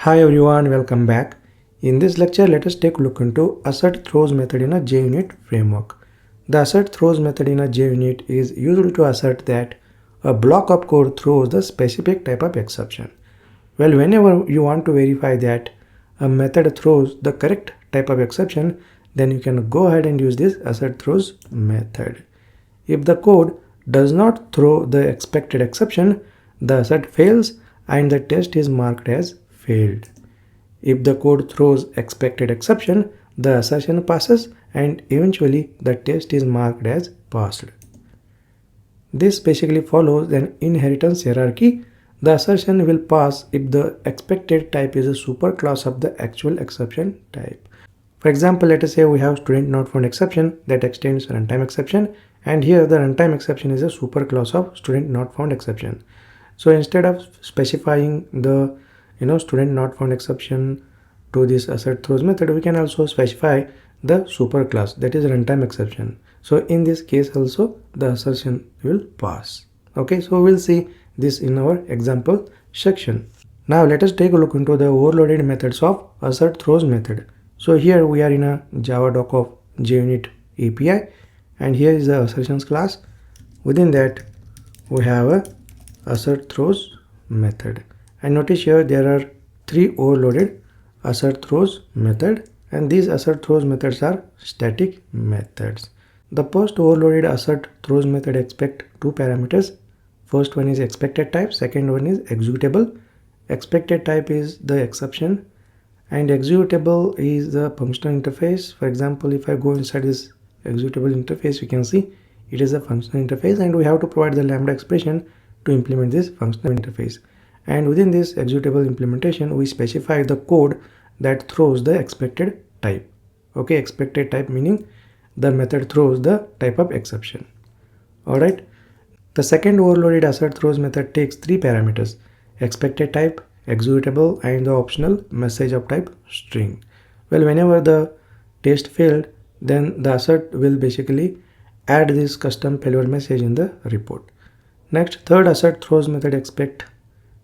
Hi everyone, welcome back. In this lecture, let us take a look into assertThrows method in a JUnit framework. The assertThrows method in a JUnit is used to assert that a block of code throws the specific type of exception. Well, whenever you want to verify that a method throws the correct type of exception, then you can go ahead and use this assertThrows method. If the code does not throw the expected exception, the assert fails and the test is marked as failed. If the code throws expected exception, the assertion passes and eventually the test is marked as passed. This basically follows an inheritance hierarchy. The assertion will pass if the expected type is a superclass of the actual exception type. For example, let us say we have student not found exception that extends runtime exception, and here the runtime exception is a superclass of student not found exception. So instead of specifying the student not found exception to this assertThrows method, we can also specify the superclass, that is runtime exception. So in this case also the assertion will pass. Okay, so we'll see this in our example section. Now let us take a look into the overloaded methods of assertThrows method. So here we are in a Java doc of JUnit API, and here is the assertions class. Within that we have a assertThrows method, and notice here there are three overloaded assertThrows method, and these assertThrows methods are static methods. The first overloaded assertThrows method expects two parameters. First one is expected type, second one is executable. Expected type is the exception and executable is the functional interface. For example, if I go inside this executable interface, you can see it is a functional interface, and we have to provide the lambda expression to implement this functional interface. And within this executable implementation, we specify the code that throws the expected type. Okay, expected type meaning the method throws the type of exception. Alright, the second overloaded assertThrows method takes three parameters: expected type, executable, and the optional message of type string. Well, whenever the test failed, then the assert will basically add this custom failure message in the report. Next, third assertThrows method expect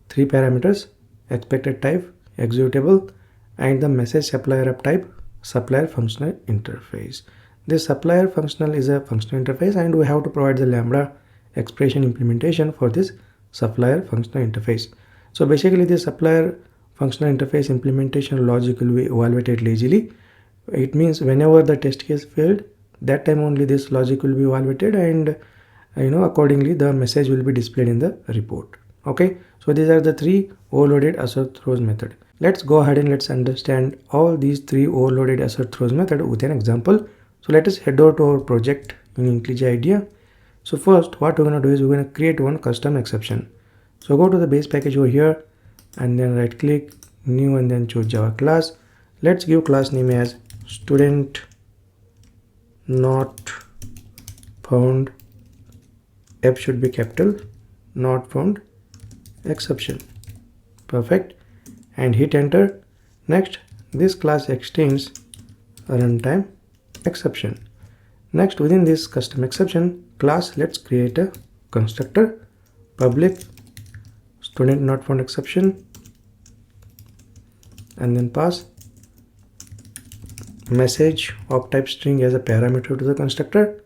three parameters: expected type, executable, and the message supplier of type supplier functional interface. This supplier functional is a functional interface, and we have to provide the lambda expression implementation for this supplier functional interface. So basically this supplier functional interface implementation logic will be evaluated lazily. It means whenever the test case failed, that time only this logic will be evaluated, and accordingly the message will be displayed in the report. Okay, so these are the three overloaded assertThrows method. Let's go ahead and let's understand all these three overloaded assertThrows method with an example. So let us head over to our project in IntelliJ IDEA. So first what we're going to do is we're going to create one custom exception. So go to the base package over here and then right click, new, and then choose Java class. Let's give class name as student not found, F should be capital, not found exception. Perfect, and hit enter. Next, this class extends a runtime exception. Next, within this custom exception class, let's create a constructor, public student not found exception, and then pass message of type string as a parameter to the constructor,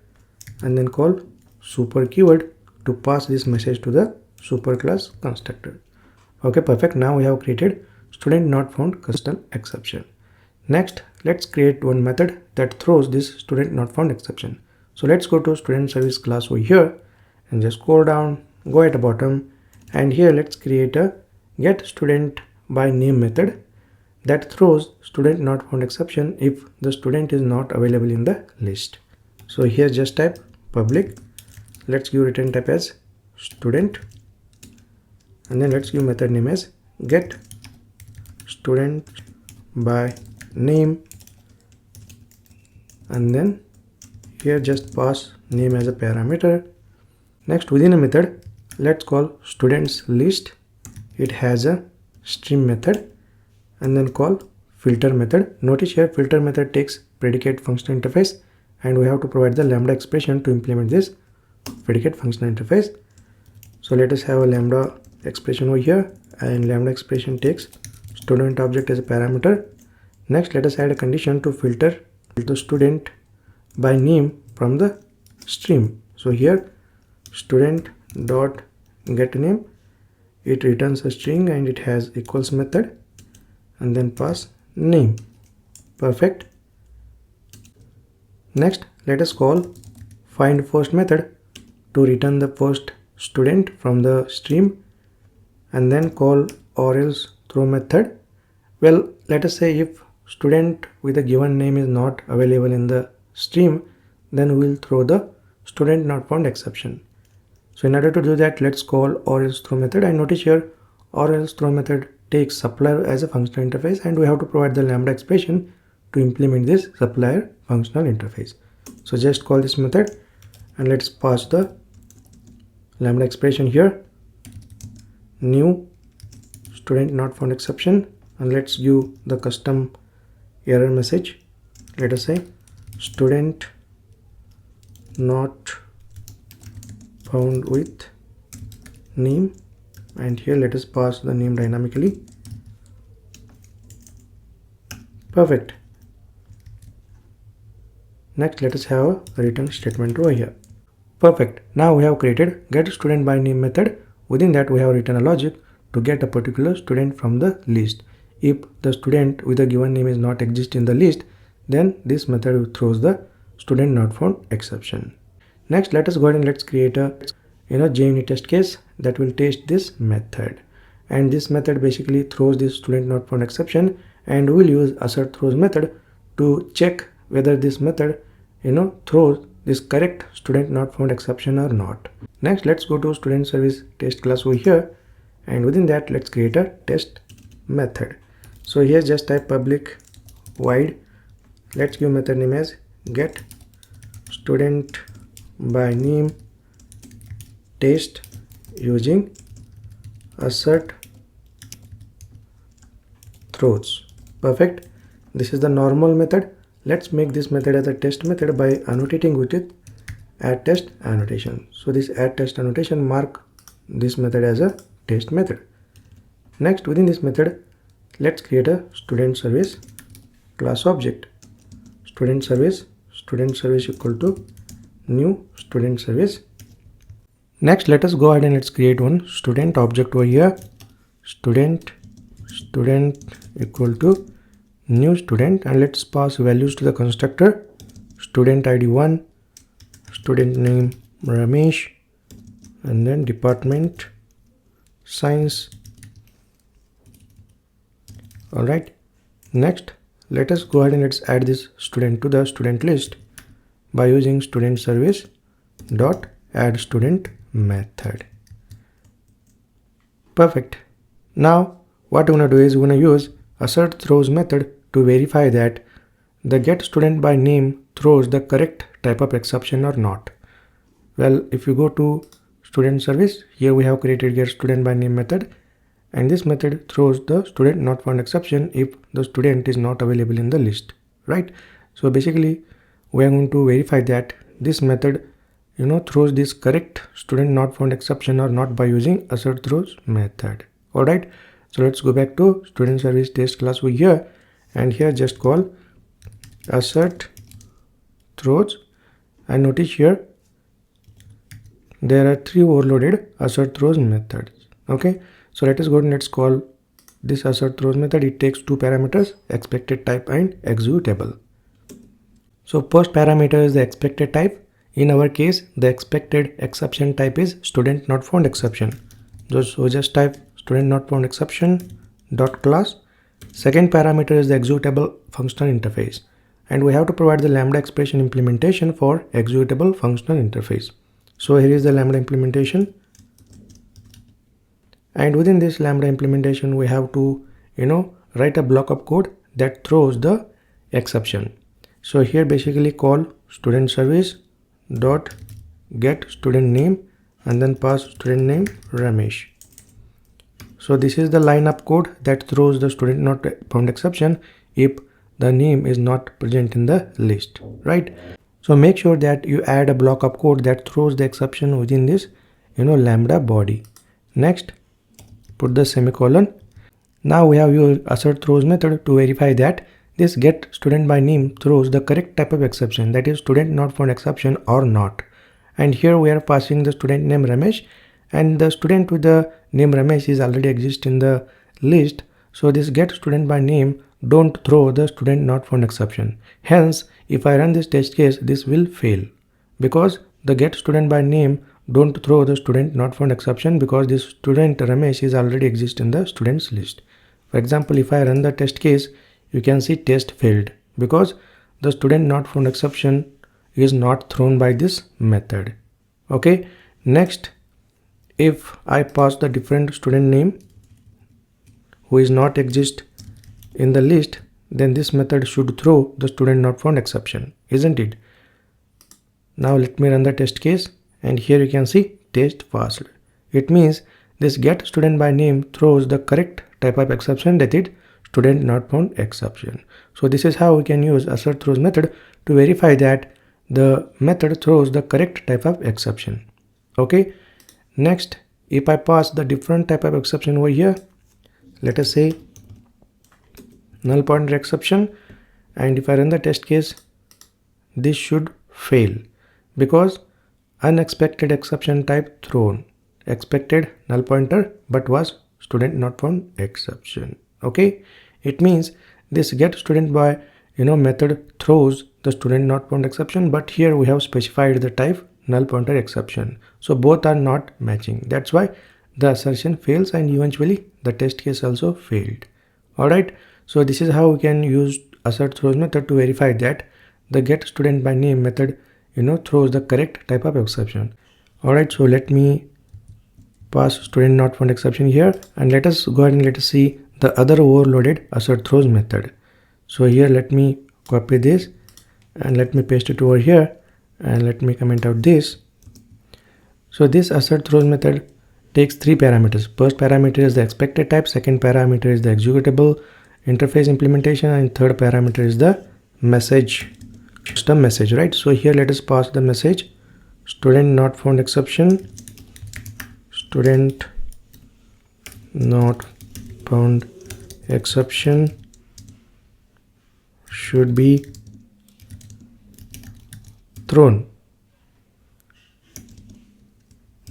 and then call super keyword to pass this message to the superclass constructor. Okay, perfect. Now we have created student not found custom exception. Next, let's create one method that throws this student not found exception. So let's go to student service class over here and just scroll down, go at the bottom, and here let's create a getStudentByName method that throws student not found exception if the student is not available in the list. So here just type public, let's give return type as student, and then let's give method name as getStudentByName, and then here just pass name as a parameter. Next, within a method, let's call students list. It has a stream method, and then call filter method. Notice here filter method takes predicate functional interface, and we have to provide the lambda expression to implement this predicate functional interface. So let us have a lambda expression over here, and lambda expression takes student object as a parameter. Next, let us add a condition to filter the student by name from the stream. So here student dot get name, it returns a string and it has equals method and then pass name. Perfect. Next, let us call find first method to return the first student from the stream, and then call or else throw method. Well, let us say if student with a given name is not available in the stream, then we'll throw the student not found exception. So in order to do that, let's call or else throw method, and notice here or else throw method takes supplier as a functional interface, and we have to provide the lambda expression to implement this supplier functional interface. So just call this method and let's pass the lambda expression here, new student not found exception, and let's give the custom error message. Let us say student not found with name, and here let us pass the name dynamically. Perfect. Next, let us have a return statement over here. Perfect. Now we have created getStudentByName method. Within that, we have written a logic to get a particular student from the list. If the student with a given name is not exist in the list, then this method throws the student not found exception. Next, let us go ahead and let's create a JUnit test case that will test this method. And this method basically throws this student not found exception, and we'll use assertThrows method to check whether this method throws this correct student not found exception or not. Next, let's go to student service test class over here, and within that let's create a test method. So here just type public void, let's give method name as get student by name test using assertThrows. Perfect. This is the normal method. Let's make this method as a test method by annotating with it add test annotation. So this add test annotation mark this method as a test method. Next, within this method, let's create a student service class object. Student service equal to new student service. Next, let us go ahead and let's create one student object over here. Student equal to new student, and let's pass values to the constructor. Student ID 1, student name Ramesh, and then department science. Alright, next let us go ahead and let's add this student to the student list by using student service dot add student method. Perfect. Now what we're going to do is we're going to use assertThrows method to verify that the getStudentByName throws the correct type of exception or not. Well, if you go to student service, here we have created getStudentByName method, and this method throws the student not found exception if the student is not available in the list, right? So basically we are going to verify that this method throws this correct student not found exception or not by using assertThrows method. Alright, so let's go back to student service test class over here, and here just call assertThrows, and notice here there are 3 overloaded assertThrows methods. Okay, so let us go and let's call this assertThrows method. It takes 2 parameters, expected type and executable. So first parameter is the expected type. In our case, the expected exception type is student not found exception. So just type student not found exception dot class. Second parameter is the executable functional interface, and we have to provide the lambda expression implementation for executable functional interface. So here is the lambda implementation, and within this lambda implementation we have to write a block of code that throws the exception. So here basically call student service dot get student name and then pass student name Ramesh. So this is the line of code that throws the student not found exception if the name is not present in the list, right? So make sure that you add a block of code that throws the exception within this lambda body. Next, put the semicolon, Now we have used assertThrows method to verify that this getStudentByName throws the correct type of exception, that is student not found exception or not. And here we are passing the student name Ramesh, and the student with the name Ramesh is already exist in the list. So this getStudentByName don't throw the student not found exception. Hence, if I run this test case, this will fail because the getStudentByName don't throw the student not found exception because this student Ramesh is already exist in the students list. For example, if I run the test case, you can see test failed because the student not found exception is not thrown by this method. Okay, next, if I pass the different student name who is not exist in the list, then this method should throw the student not found exception, isn't it? Now let me run the test case, and here you can see test passed. It means this getStudentByName throws the correct type of exception, that is student not found exception. So this is how we can use assertThrows method to verify that the method throws the correct type of exception. Okay, next, if I pass the different type of exception over here, let us say null pointer exception, and if I run the test case, this should fail because unexpected exception type thrown, expected null pointer but was student not found exception. Okay, it means this getStudentBy method throws the student not found exception, but here we have specified the type null pointer exception, so both are not matching. That's why the assertion fails and eventually the test case also failed. Alright, so this is how we can use assertThrows method to verify that the getStudentByName method throws the correct type of exception. Alright, so let me pass student not found exception here, and let us go ahead and let us see the other overloaded assertThrows method. So here let me copy this and let me paste it over here, and let me comment out this. So this assertThrows method takes three parameters. First parameter is the expected type, second parameter is the executable interface implementation, and third parameter is the message, custom message, right? So here let us pass the message student not found exception, student not found exception should be thrown,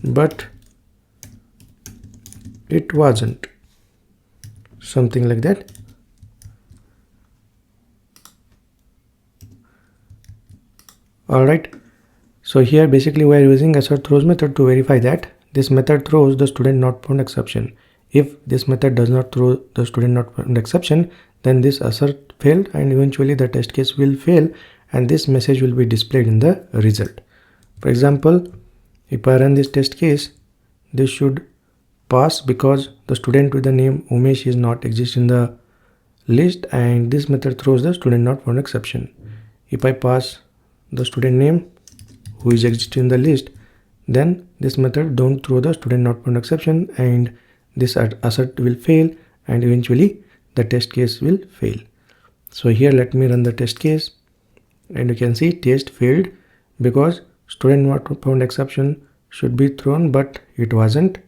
but it wasn't, something like that. Alright, so here basically we are using assertThrows method to verify that this method throws the student not found exception. If this method does not throw the student not found exception, then this assert failed and eventually the test case will fail and this message will be displayed in the result. For example, if I run this test case, this should pass because the student with the name Umesh is not exist in the list, and this method throws the student not found exception. If I pass the student name who is exist in the list, then this method don't throw the student not found exception and this assert will fail and eventually the test case will fail. So here let me run the test case, and you can see test failed because student not found exception should be thrown but it wasn't.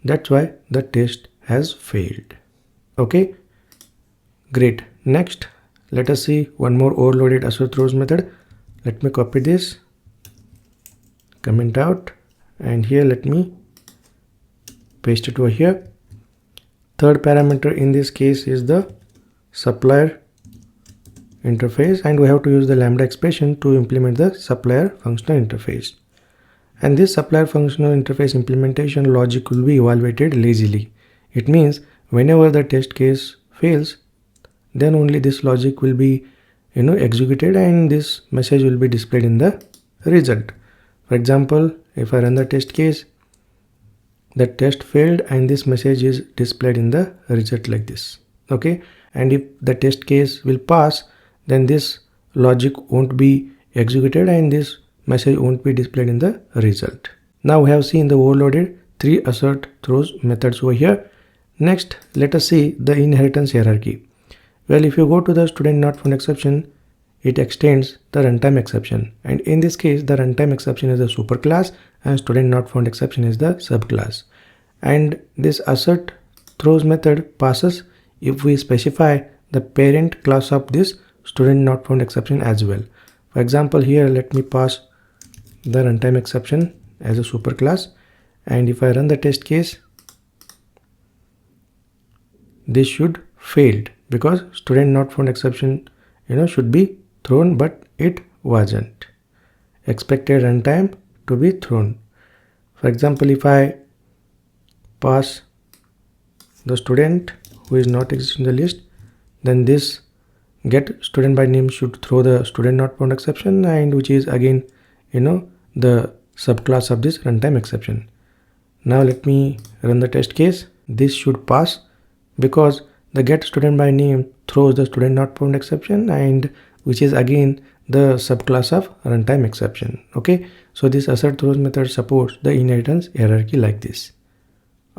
That's why the test has failed. Okay, great. Next, let us see one more overloaded assertThrows method. Let me copy this, comment out, and here let me paste it over here. Third parameter in this case is the supplier interface, and we have to use the lambda expression to implement the supplier functional interface. And this supplier functional interface implementation logic will be evaluated lazily. It means whenever the test case fails, then only this logic will be executed and this message will be displayed in the result. For example, if I run the test case, the test failed and this message is displayed in the result like this. Okay, and if the test case will pass, then this logic won't be executed and this message won't be displayed in the result. Now we have seen the overloaded three assertThrows methods over here. Next, let us see the inheritance hierarchy. Well, if you go to the student not found exception, it extends the runtime exception, and in this case the runtime exception is the superclass and student not found exception is the subclass. And this assert throws method passes if we specify the parent class of this student not found exception as well. For example, here let me pass the runtime exception as a superclass, and if I run the test case, this should failed because student not found exception should be thrown, but it wasn't. Expected runtime to be thrown. For example, if I pass the student who is not existing in the list, then this getStudentByName should throw the student not found exception, and which is again the subclass of this runtime exception. Now let me run the test case. This should pass because the getStudentByName throws the student not found exception, and which is again the subclass of runtime exception. Okay, so this assertThrows method supports the inheritance hierarchy like this.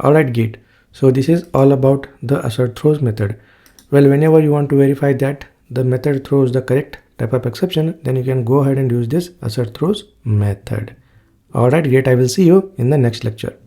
Alright Git, so this is all about the assertThrows method. Well, whenever you want to verify that the method throws the correct type of exception, then you can go ahead and use this assertThrows method. Alright Git, I will see you in the next lecture.